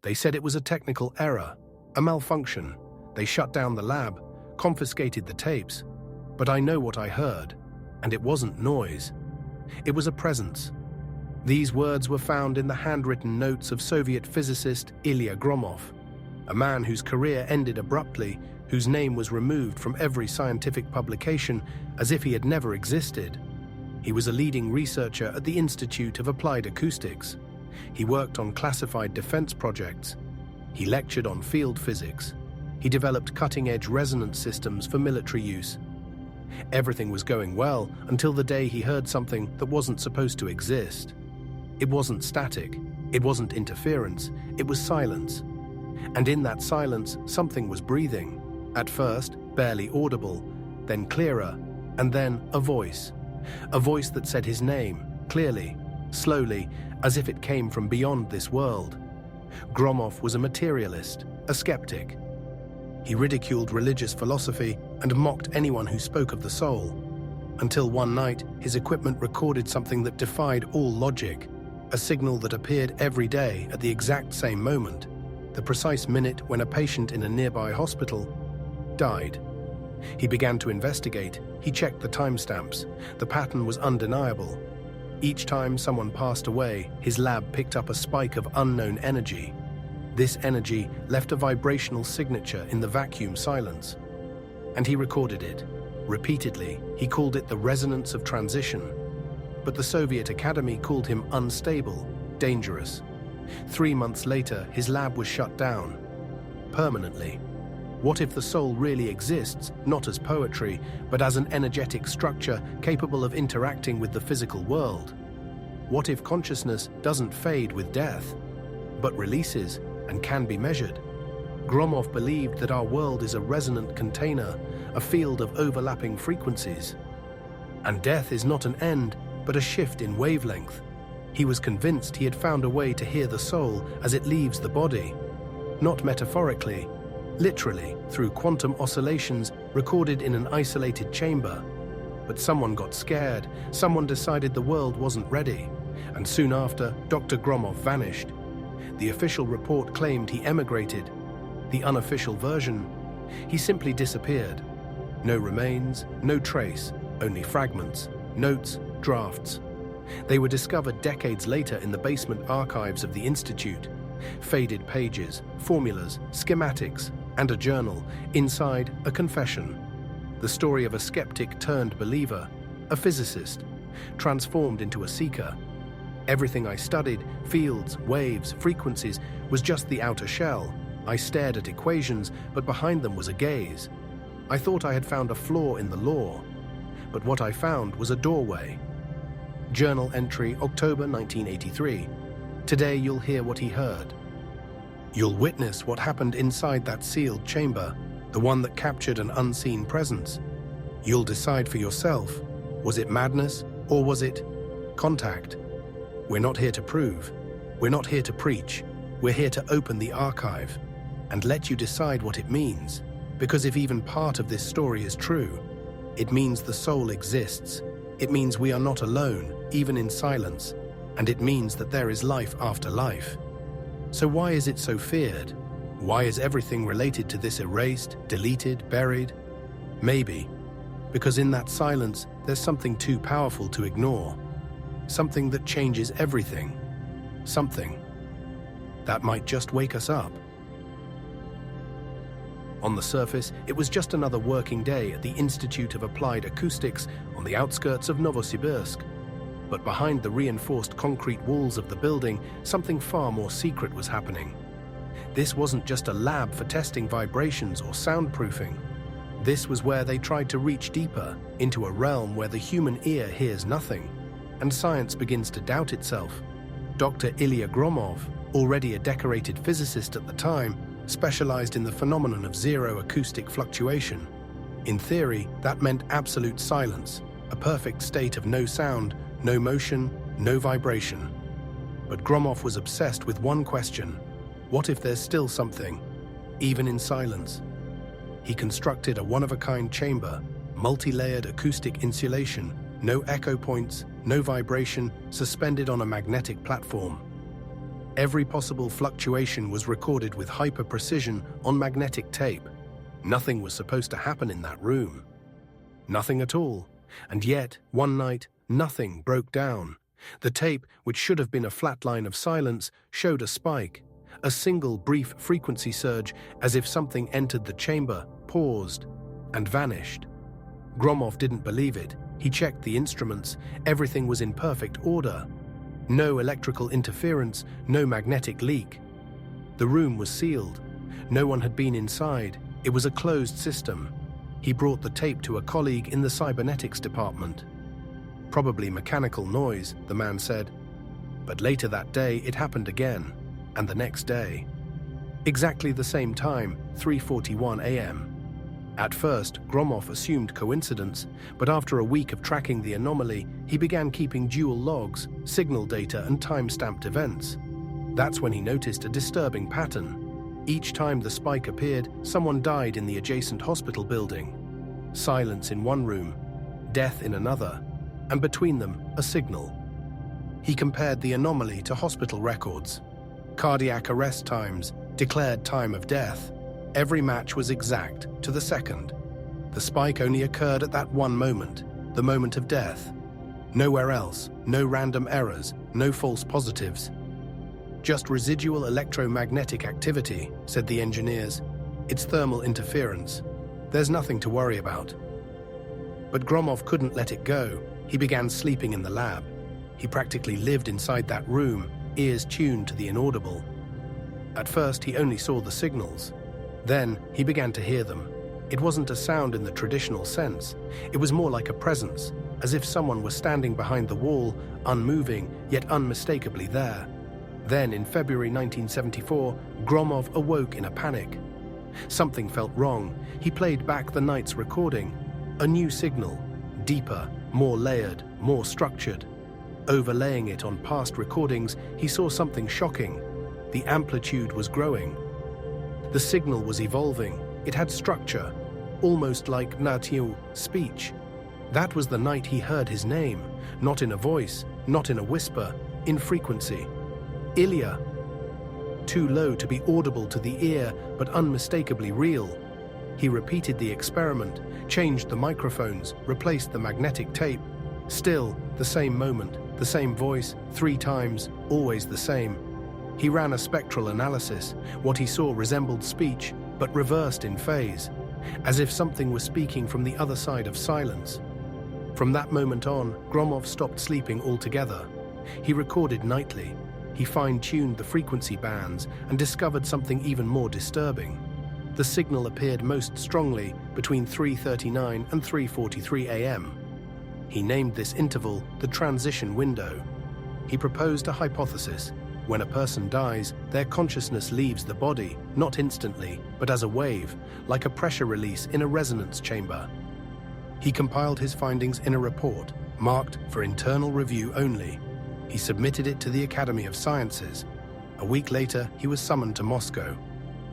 They said it was a technical error, a malfunction. They shut down the lab, confiscated the tapes. But I know what I heard, and it wasn't noise. It was a presence. These words were found in the handwritten notes of Soviet physicist Ilya Gromov, a man whose career ended abruptly, whose name was removed from every scientific publication as if he had never existed. He was a leading researcher at the Institute of Applied Acoustics. He worked on classified defense projects. He lectured on field physics. He developed cutting-edge resonance systems for military use. Everything was going well until the day he heard something that wasn't supposed to exist. It wasn't static. It wasn't interference. It was silence. And in that silence, something was breathing. At first, barely audible, then clearer, and then a voice. A voice that said his name, clearly, slowly, as if it came from beyond this world. Gromov was a materialist, a skeptic. He ridiculed religious philosophy and mocked anyone who spoke of the soul. Until one night, his equipment recorded something that defied all logic, a signal that appeared every day at the exact same moment, the precise minute when a patient in a nearby hospital died. He began to investigate. He checked the timestamps. The pattern was undeniable. Each time someone passed away, his lab picked up a spike of unknown energy. This energy left a vibrational signature in the vacuum silence. And he recorded it. Repeatedly, he called it the resonance of transition. But the Soviet Academy called him unstable, dangerous. 3 months later, his lab was shut down. Permanently. What if the soul really exists, not as poetry, but as an energetic structure capable of interacting with the physical world? What if consciousness doesn't fade with death, but releases and can be measured? Gromov believed that our world is a resonant container, a field of overlapping frequencies. And death is not an end, but a shift in wavelength. He was convinced he had found a way to hear the soul as it leaves the body, not metaphorically, literally through quantum oscillations recorded in an isolated chamber. But someone got scared, someone decided the world wasn't ready, and soon after, Dr. Gromov vanished. The official report claimed he emigrated. The unofficial version, he simply disappeared. No remains, no trace, only fragments, notes, drafts. They were discovered decades later in the basement archives of the Institute. Faded pages, formulas, schematics, and a journal. Inside, a confession. The story of a skeptic turned believer, a physicist, transformed into a seeker. Everything I studied, fields, waves, frequencies, was just the outer shell. I stared at equations, but behind them was a gaze. I thought I had found a flaw in the law, but what I found was a doorway. Journal entry, October 1983. Today you'll hear what he heard. You'll witness what happened inside that sealed chamber, the one that captured an unseen presence. You'll decide for yourself, was it madness or was it contact? We're not here to prove. We're not here to preach. We're here to open the archive and let you decide what it means. Because if even part of this story is true, it means the soul exists. It means we are not alone, even in silence. And it means that there is life after life. So why is it so feared? Why is everything related to this erased, deleted, buried? Maybe because in that silence, there's something too powerful to ignore. Something that changes everything. Something that might just wake us up. On the surface, it was just another working day at the Institute of Applied Acoustics on the outskirts of Novosibirsk. But behind the reinforced concrete walls of the building, something far more secret was happening. This wasn't just a lab for testing vibrations or soundproofing. This was where they tried to reach deeper, into a realm where the human ear hears nothing, and science begins to doubt itself. Dr. Ilya Gromov, already a decorated physicist at the time, specialized in the phenomenon of zero acoustic fluctuation. In theory, that meant absolute silence, a perfect state of no sound, no motion, no vibration. But Gromov was obsessed with one question: what if there's still something, even in silence? He constructed a one-of-a-kind chamber, multi-layered acoustic insulation, no echo points, no vibration, suspended on a magnetic platform. Every possible fluctuation was recorded with hyper-precision on magnetic tape. Nothing was supposed to happen in that room. Nothing at all. And yet, one night, nothing broke down. The tape, which should have been a flat line of silence, showed a spike. A single brief frequency surge, as if something entered the chamber, paused, and vanished. Gromov didn't believe it. He checked the instruments. Everything was in perfect order. No electrical interference, no magnetic leak. The room was sealed. No one had been inside. It was a closed system. He brought the tape to a colleague in the cybernetics department. Probably mechanical noise, the man said. But later that day, it happened again, and the next day. Exactly the same time, 3:41 a.m. At first, Gromov assumed coincidence, but after a week of tracking the anomaly, he began keeping dual logs, signal data, and time-stamped events. That's when he noticed a disturbing pattern. Each time the spike appeared, someone died in the adjacent hospital building. Silence in one room, death in another, and between them, a signal. He compared the anomaly to hospital records. Cardiac arrest times, declared time of death. Every match was exact, to the second. The spike only occurred at that one moment, the moment of death. Nowhere else, no random errors, no false positives. Just residual electromagnetic activity, said the engineers. It's thermal interference. There's nothing to worry about. But Gromov couldn't let it go. He began sleeping in the lab. He practically lived inside that room, ears tuned to the inaudible. At first, he only saw the signals. Then, he began to hear them. It wasn't a sound in the traditional sense. It was more like a presence, as if someone were standing behind the wall, unmoving, yet unmistakably there. Then, in February 1974, Gromov awoke in a panic. Something felt wrong. He played back the night's recording. A new signal, deeper, more layered, more structured. Overlaying it on past recordings, he saw something shocking. The amplitude was growing. The signal was evolving. It had structure, almost like native speech. That was the night he heard his name, not in a voice, not in a whisper, in frequency. Ilya. Too low to be audible to the ear, but unmistakably real. He repeated the experiment, changed the microphones, replaced the magnetic tape. Still, the same moment, the same voice, 3 times, always the same. He ran a spectral analysis. What he saw resembled speech, but reversed in phase, as if something was speaking from the other side of silence. From that moment on, Gromov stopped sleeping altogether. He recorded nightly. He fine-tuned the frequency bands and discovered something even more disturbing. The signal appeared most strongly between 3:39 and 3:43 a.m. He named this interval the transition window. He proposed a hypothesis. When a person dies, their consciousness leaves the body, not instantly, but as a wave, like a pressure release in a resonance chamber. He compiled his findings in a report, marked for internal review only. He submitted it to the Academy of Sciences. A week later, he was summoned to Moscow.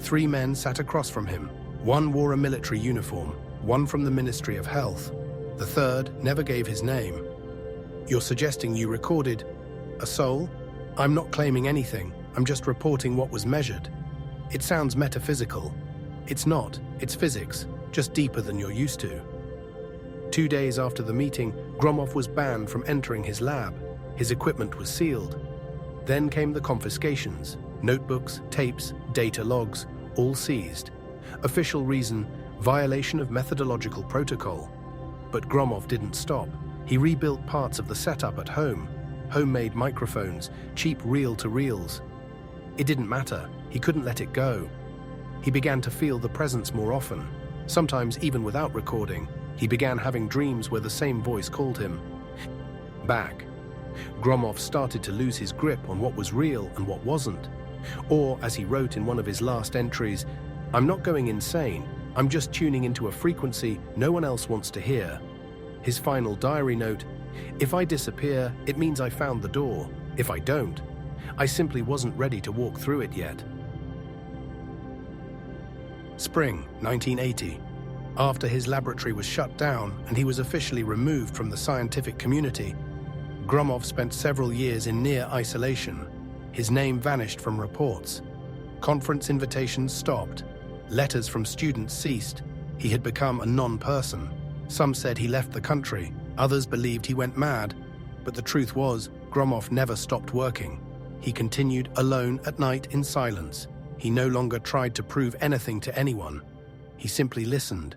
3 men sat across from him. One wore a military uniform, one from the Ministry of Health. The third never gave his name. "You're suggesting you recorded a soul?" "I'm not claiming anything. I'm just reporting what was measured." "It sounds metaphysical." "It's not. It's physics, just deeper than you're used to." 2 days after the meeting, Gromov was banned from entering his lab. His equipment was sealed. Then came the confiscations. Notebooks, tapes, data logs, all seized. Official reason, violation of methodological protocol. But Gromov didn't stop. He rebuilt parts of the setup at home. Homemade microphones, cheap reel-to-reels. It didn't matter. He couldn't let it go. He began to feel the presence more often, sometimes even without recording. He began having dreams where the same voice called him back. Gromov started to lose his grip on what was real and what wasn't. Or, as he wrote in one of his last entries, "I'm not going insane. I'm just tuning into a frequency no one else wants to hear." His final diary note, "If I disappear, it means I found the door. If I don't, I simply wasn't ready to walk through it yet." Spring 1980. After his laboratory was shut down and he was officially removed from the scientific community, Gromov spent several years in near isolation. His name vanished from reports. Conference invitations stopped. Letters from students ceased. He had become a non-person. Some said he left the country. Others believed he went mad. But the truth was, Gromov never stopped working. He continued alone at night in silence. He no longer tried to prove anything to anyone. He simply listened.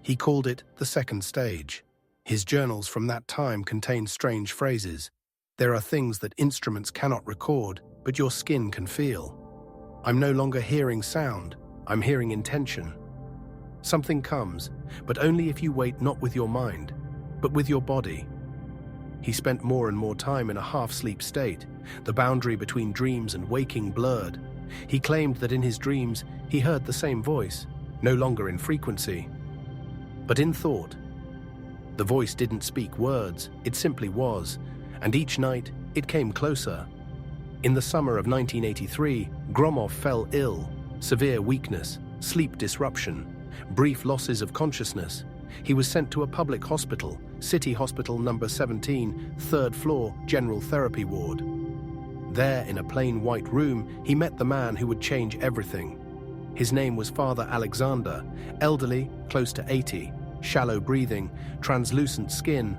He called it the second stage. His journals from that time contain strange phrases. There are things that instruments cannot record, but your skin can feel. I'm no longer hearing sound. I'm hearing intention. Something comes, but only if you wait not with your mind, but with your body. He spent more and more time in a half-sleep state. The boundary between dreams and waking blurred. He claimed that in his dreams he heard the same voice, no longer in frequency, but in thought. The voice didn't speak words, it simply was, and each night it came closer. In the summer of 1983, Gromov fell ill, severe weakness, sleep disruption, brief losses of consciousness. He was sent to a public hospital, City Hospital number 17, third floor, general therapy ward. There, in a plain white room, he met the man who would change everything. His name was Father Alexander, elderly, close to 80, shallow breathing, translucent skin,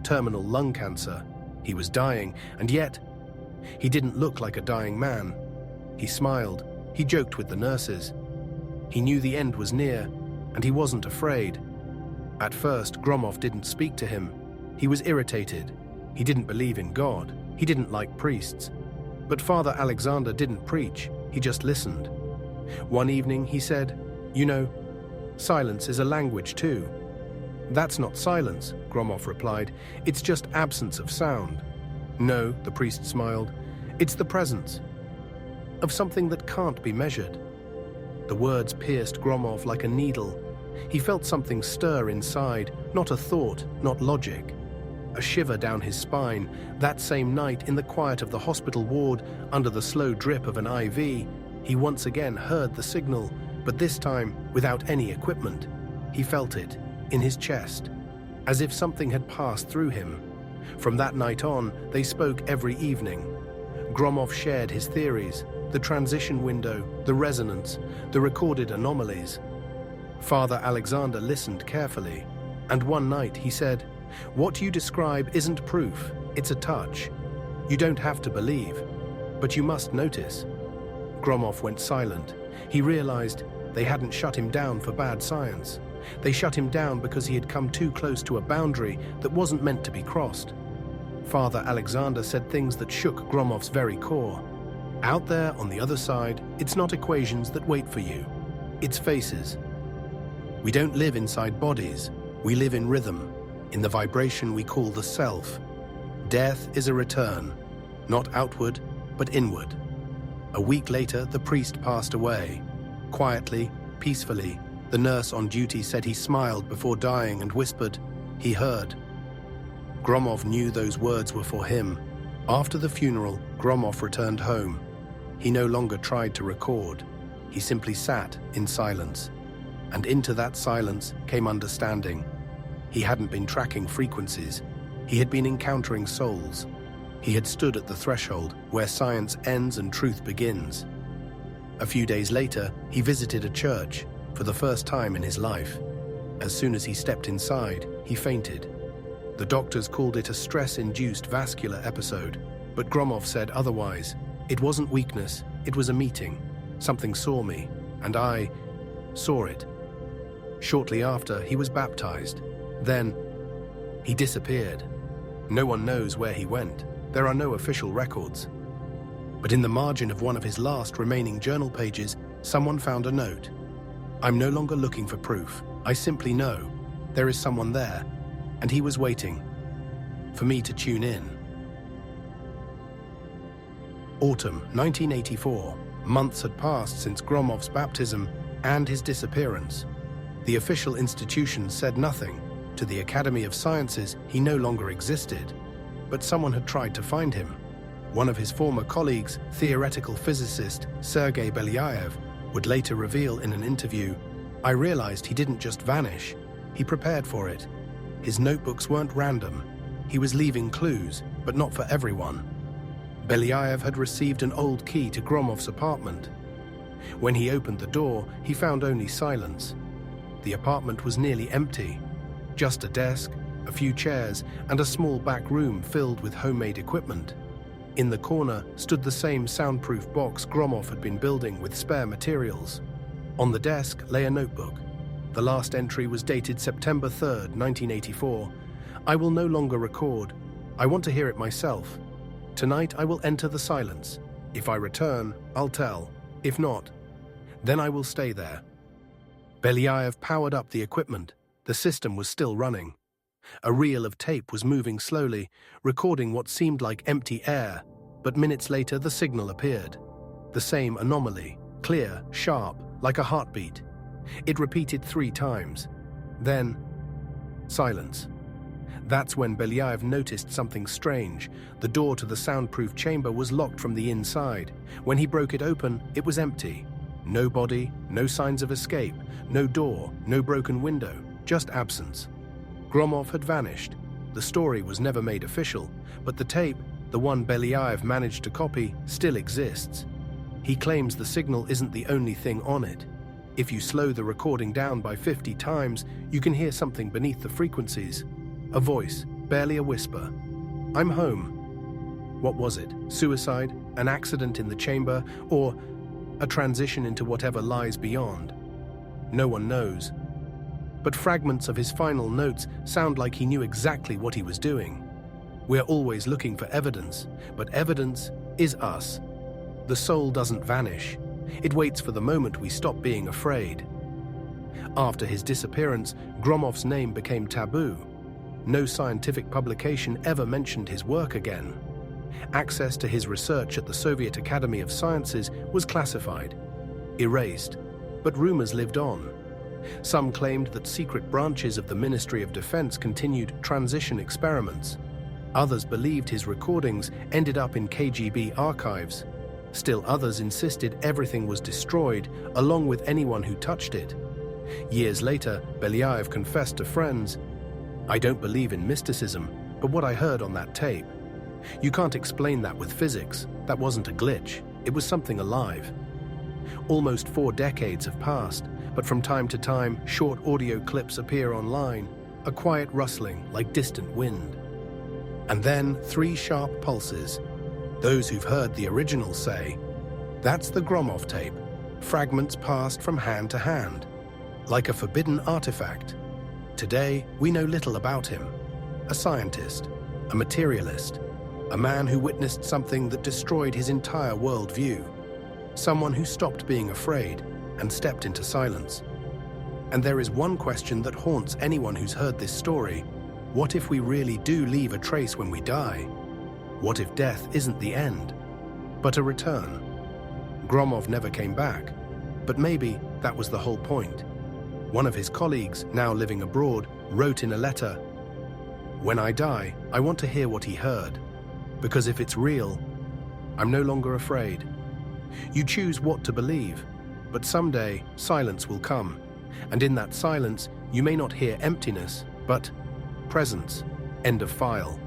terminal lung cancer. He was dying, and yet, he didn't look like a dying man. He smiled, he joked with the nurses. He knew the end was near, and he wasn't afraid. At first, Gromov didn't speak to him. He was irritated. He didn't believe in God. He didn't like priests. But Father Alexander didn't preach. He just listened. One evening, he said, "You know, silence is a language too." "That's not silence," Gromov replied. "It's just absence of sound." "No," the priest smiled. "It's the presence of something that can't be measured." The words pierced Gromov like a needle. He felt something stir inside, not a thought, not logic. A shiver down his spine. That same night, in the quiet of the hospital ward, under the slow drip of an IV, he once again heard the signal, but this time without any equipment. He felt it, in his chest, as if something had passed through him. From that night on, they spoke every evening. Gromov shared his theories, the transition window, the resonance, the recorded anomalies. Father Alexander listened carefully, and one night he said, "What you describe isn't proof, it's a touch. You don't have to believe, but you must notice." Gromov went silent. He realized they hadn't shut him down for bad science. They shut him down because he had come too close to a boundary that wasn't meant to be crossed. Father Alexander said things that shook Gromov's very core. Out there on the other side, it's not equations that wait for you. It's faces. We don't live inside bodies. We live in rhythm, in the vibration we call the self. Death is a return, not outward, but inward. A week later, the priest passed away. Quietly, peacefully, the nurse on duty said he smiled before dying and whispered, "He heard." Gromov knew those words were for him. After the funeral, Gromov returned home. He no longer tried to record. He simply sat in silence. And into that silence came understanding. He hadn't been tracking frequencies. He had been encountering souls. He had stood at the threshold where science ends and truth begins. A few days later, he visited a church for the first time in his life. As soon as he stepped inside, he fainted. The doctors called it a stress-induced vascular episode, but Gromov said otherwise. It wasn't weakness, it was a meeting. Something saw me, and I saw it. Shortly after, he was baptized. Then, he disappeared. No one knows where he went. There are no official records. But in the margin of one of his last remaining journal pages, someone found a note. "I'm no longer looking for proof. I simply know there is someone there, and he was waiting for me to tune in." Autumn 1984. Months had passed since Gromov's baptism and his disappearance. The official institution said nothing. To the Academy of Sciences, he no longer existed. But someone had tried to find him. One of his former colleagues, theoretical physicist Sergei Belyaev, would later reveal in an interview, "I realized he didn't just vanish. He prepared for it. His notebooks weren't random. He was leaving clues, but not for everyone." Belyaev had received an old key to Gromov's apartment. When he opened the door, he found only silence. The apartment was nearly empty. Just a desk, a few chairs, and a small back room filled with homemade equipment. In the corner stood the same soundproof box Gromov had been building with spare materials. On the desk lay a notebook. The last entry was dated September 3rd, 1984. "I will no longer record. I want to hear it myself. Tonight I will enter the silence. If I return, I'll tell. If not, then I will stay there." Belyaev powered up the equipment. The system was still running. A reel of tape was moving slowly, recording what seemed like empty air, but minutes later the signal appeared. The same anomaly, clear, sharp, like a heartbeat. It repeated 3 times. Then, silence. That's when Belyaev noticed something strange. The door to the soundproof chamber was locked from the inside. When he broke it open, it was empty. No body, no signs of escape, no door, no broken window, just absence. Gromov had vanished. The story was never made official, but the tape, the one Belyaev managed to copy, still exists. He claims the signal isn't the only thing on it. If you slow the recording down by 50 times, you can hear something beneath the frequencies. A voice, barely a whisper. "I'm home." What was it? Suicide? An accident in the chamber? Or a transition into whatever lies beyond? No one knows. But fragments of his final notes sound like he knew exactly what he was doing. We're always looking for evidence, but evidence is us. The soul doesn't vanish. It waits for the moment we stop being afraid. After his disappearance, Gromov's name became taboo. No scientific publication ever mentioned his work again. Access to his research at the Soviet Academy of Sciences was classified, erased, but rumors lived on. Some claimed that secret branches of the Ministry of Defense continued transition experiments. Others believed his recordings ended up in KGB archives. Still others insisted everything was destroyed, along with anyone who touched it. Years later, Belyaev confessed to friends, "I don't believe in mysticism, but what I heard on that tape. You can't explain that with physics. That wasn't a glitch. It was something alive." Almost 4 decades have passed, but from time to time, short audio clips appear online, a quiet rustling like distant wind. And then 3 sharp pulses. Those who've heard the original say, "That's the Gromov tape, fragments passed from hand to hand, like a forbidden artifact." Today, we know little about him. A scientist, a materialist, a man who witnessed something that destroyed his entire worldview. Someone who stopped being afraid and stepped into silence. And there is one question that haunts anyone who's heard this story. What if we really do leave a trace when we die? What if death isn't the end, but a return? Gromov never came back, but maybe that was the whole point. One of his colleagues, now living abroad, wrote in a letter, "When I die, I want to hear what he heard, because if it's real, I'm no longer afraid." You choose what to believe, but someday silence will come, and in that silence you may not hear emptiness, but presence. End of file.